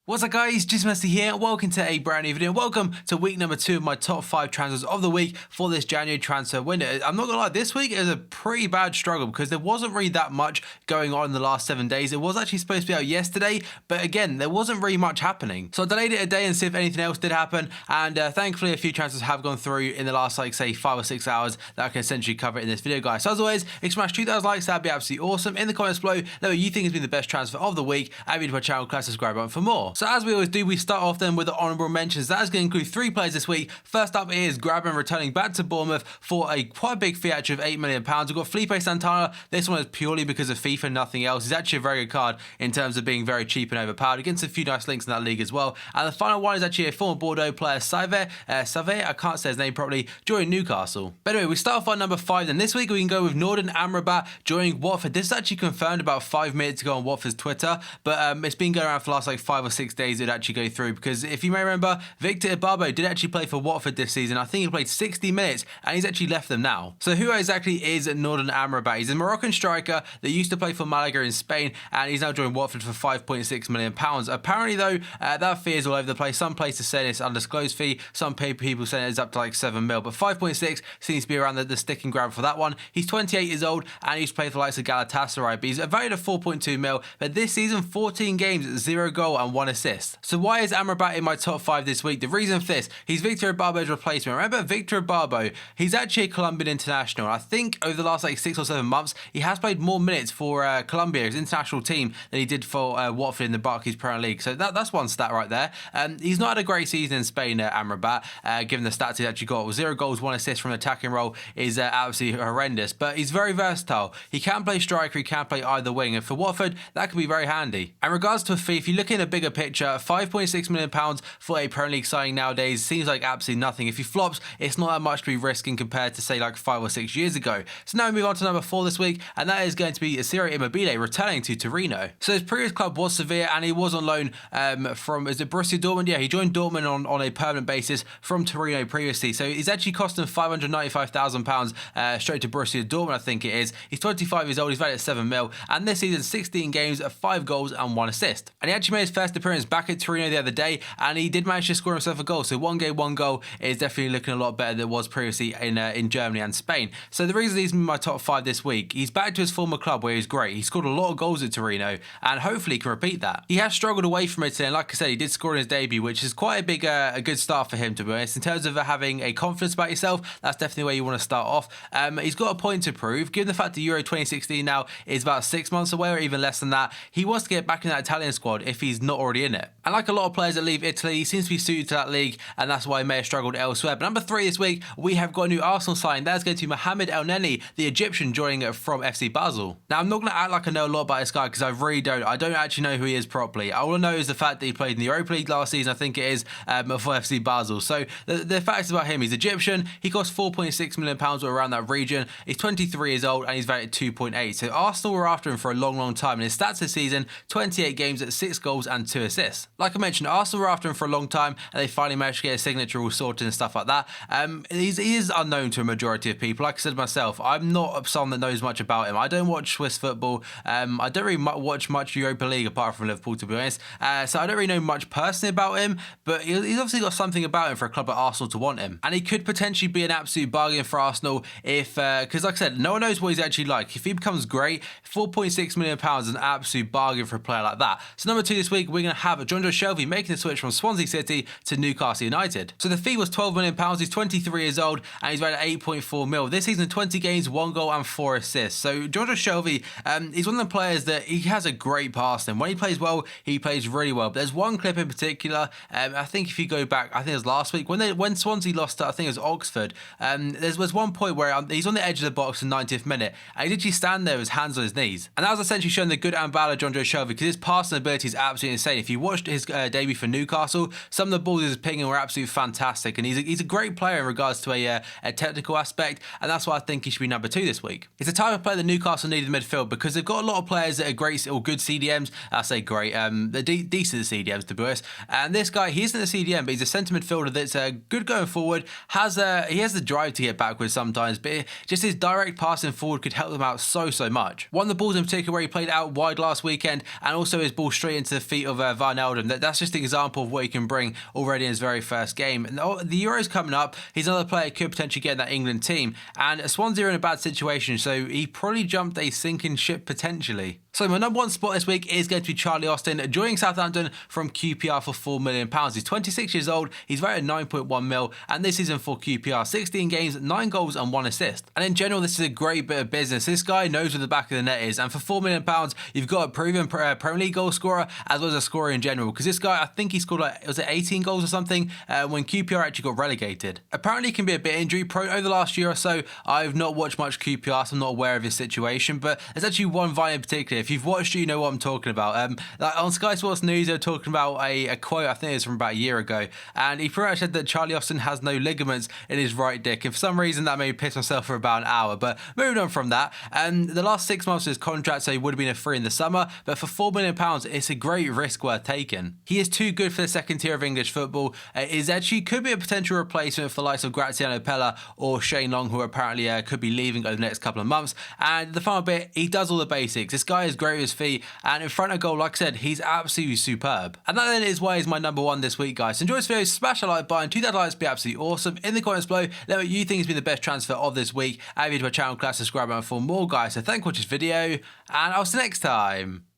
What's up guys, just Messi here, welcome to a brand new video. Welcome to week number 2 of my top 5 transfers of the week for this January transfer window. I'm not gonna lie, this week is a pretty bad struggle because there wasn't really that much going on in the last 7 days. It was actually supposed to be out yesterday, but again, there wasn't really much happening. So I delayed it a day and see if anything else did happen, and thankfully a few transfers have gone through in the last, like, say 5 or 6 hours that I can essentially cover in this video, guys. So as always, if you smash 2,000 likes, that'd be absolutely awesome. In the comments below, let me know what you think has been the best transfer of the week, and to my channel, click the subscribe button for more. So as we always do, we start off then with the honourable mentions. That is going to include 3 players this week. First up is Grabban returning back to Bournemouth for a quite big fee actually of £8 million. We've got Felipe Santana. This one is purely because of FIFA, nothing else. He's actually a very good card in terms of being very cheap and overpowered against a few nice links in that league as well. And the final one is actually a former Bordeaux player, Save, I can't say his name properly, joining Newcastle. But anyway, we start off on number 5. Then this week we can go with Norden Amrabat joining Watford. This is actually confirmed about 5 minutes ago on Watford's Twitter, but it's been going around for the last like 5 or 6 days. It'd actually go through because if you may remember, Victor Ibarbo did actually play for Watford this season. I think he played 60 minutes and he's actually left them now. So who exactly is Norden Amrabat? He's a Moroccan striker that used to play for Malaga in Spain, and he's now joined Watford for £5.6 million. Apparently though, that fee is all over the place. Some places say it's undisclosed fee, some people say it's up to like 7 mil, but 5.6 seems to be around the sticking ground for that one. He's 28 years old and he used to play for the likes of Galatasaray, but he's valued at 4.2 mil, but this season 14 games, 0 goal and 1 assist. So why is Amrabat in my top 5 this week? The reason for this, he's Victor Ibarbo's replacement. Remember Victor Ibarbo, he's actually a Colombian international. I think over the last like 6 or 7 months, he has played more minutes for Colombia, his international team, than he did for Watford in the Barclays Premier League. So that's one stat right there. He's not had a great season in Spain, Amrabat, given the stats he's actually got. 0 goals, 1 assist from an attacking role is absolutely horrendous, but he's very versatile. He can play striker, he can play either wing, and for Watford, that could be very handy. In regards to a fee, if you look in a bigger picture, £5.6 million for a Premier League signing nowadays seems like absolutely nothing. If he flops, it's not that much to be risking compared to say like 5 or 6 years ago. So now we move on to number 4 this week, and that is going to be Ciro Immobile returning to Torino. So his previous club was Sevilla, and he was on loan from, is it Borussia Dortmund? Yeah, he joined Dortmund on a permanent basis from Torino previously. So he's actually costing £595,000 straight to Borussia Dortmund, I think it is. He's 25 years old, he's valued at 7 mil, and this season 16 games, 5 goals and 1 assist. And he actually made his first appearance back at Torino the other day, and he did manage to score himself a goal. So 1 game, 1 goal is definitely looking a lot better than it was previously in Germany and Spain. So the reason he's in my top 5 this week, he's back to his former club where he's great. He scored a lot of goals at Torino, and hopefully he can repeat that. He has struggled away from Italy, and like I said, he did score in his debut, which is quite a big, a good start for him, to be honest. In terms of having a confidence about yourself, that's definitely where you want to start off. He's got a point to prove, given the fact that Euro 2016 now is about 6 months away, or even less than that. He wants to get back in that Italian squad if he's not already in it. And like a lot of players that leave Italy, he seems to be suited to that league, and that's why he may have struggled elsewhere. But number 3 this week, we have got a new Arsenal signing. That's going to be Mohamed ELNENY, the Egyptian, joining from FC Basel. Now, I'm not going to act like I know a lot about this guy because I really don't. I don't actually know who he is properly. All I know is the fact that he played in the Europa League last season, I think it is, for FC Basel. So the facts about him, he's Egyptian. He costs £4.6 million or around that region. He's 23 years old and he's valued at 2.8. So Arsenal were after him for a long time. And his stats this season, 28 games at 6 goals and 2 assists. Like I mentioned, Arsenal were after him for a long time, and they finally managed to get a signature all sorted and stuff like that. He is unknown to a majority of people. Like I said myself, I'm not someone that knows much about him. I don't watch Swiss football. I don't really watch much Europa League apart from Liverpool, to be honest. So I don't really know much personally about him, but he's obviously got something about him for a club like Arsenal to want him. And he could potentially be an absolute bargain for Arsenal if, because like I said, no one knows what he's actually like. If he becomes great, £4.6 million is an absolute bargain for a player like that. So number 2 this week, we're going to have Shelvey making the switch from Swansea City to Newcastle United. So the fee was £12 million. He's 23 years old and he's valued at 8.4 mil. This season, 20 games, 1 goal and 4 assists. So Shelvey, he's one of the players that he has a great pass in. When he plays well, he plays really well. But there's one clip in particular, I think if you go back, I think it was last week, when Swansea lost to, I think it was Oxford, there was one point where he's on the edge of the box in the 90th minute, and he literally stand there with his hands on his knees. And that was essentially showing the good and bad of Shelvey, because his passing ability is absolutely insane. If you watched his debut for Newcastle, some of the balls he was pinging were absolutely fantastic, and he's a great player in regards to a technical aspect, and that's why I think he should be number 2 this week. He's the type of player that Newcastle need in midfield, because they've got a lot of players that are great or good CDMs. I say great, they're decent CDMs, to be honest. And this guy, he isn't a CDM, but he's a centre midfielder that's good going forward. He has the drive to get backwards sometimes, but just his direct passing forward could help them out so much. One of the balls in particular where he played out wide last weekend, and also his ball straight into the feet of Wijnaldum. That's just an example of what he can bring already in his very first game. And the Euros coming up, he's another player who could potentially get in that England team. And Swansea are in a bad situation, so he probably jumped a sinking ship potentially. So my number one spot this week is going to be Charlie Austin, joining Southampton from QPR for £4 million. He's 26 years old, he's rated 9.1 mil, and this season for QPR, 16 games, 9 goals and 1 assist. And in general, this is a great bit of business. This guy knows where the back of the net is, and for £4 million, you've got a proven Premier League goal scorer as well as a scorer in general, because this guy, I think he scored was it 18 goals or something when QPR actually got relegated. Apparently he can be a bit injury prone. Over the last year or so, I've not watched much QPR, so I'm not aware of his situation, but there's actually one vine in particular. If you've watched it, you know what I'm talking about. Like on Sky Sports News, they were talking about a quote, I think it was from about a year ago, and he pretty much said that Charlie Austin has no ligaments in his right dick, and for some reason that made me piss myself for about an hour. But moving on from that, the last 6 months of his contract, so he would have been a free in the summer, but for £4 million, it's a great risk worth taking. He is too good for the second tier of English football. Is actually could be a potential replacement for the likes of Graziano Pella or Shane Long, who apparently could be leaving over the next couple of months. And the final bit, he does all the basics. This guy is great with his feet, and in front of goal, like I said, he's absolutely superb. And that then is why he's my number one this week, guys. So enjoy this video, smash a like button, 2,000 likes would be absolutely awesome. In the comments below, let me know what you think has been the best transfer of this week. Add you to my channel, class, subscribe button for more, guys. So thank you for watching this video, and I'll see you next time.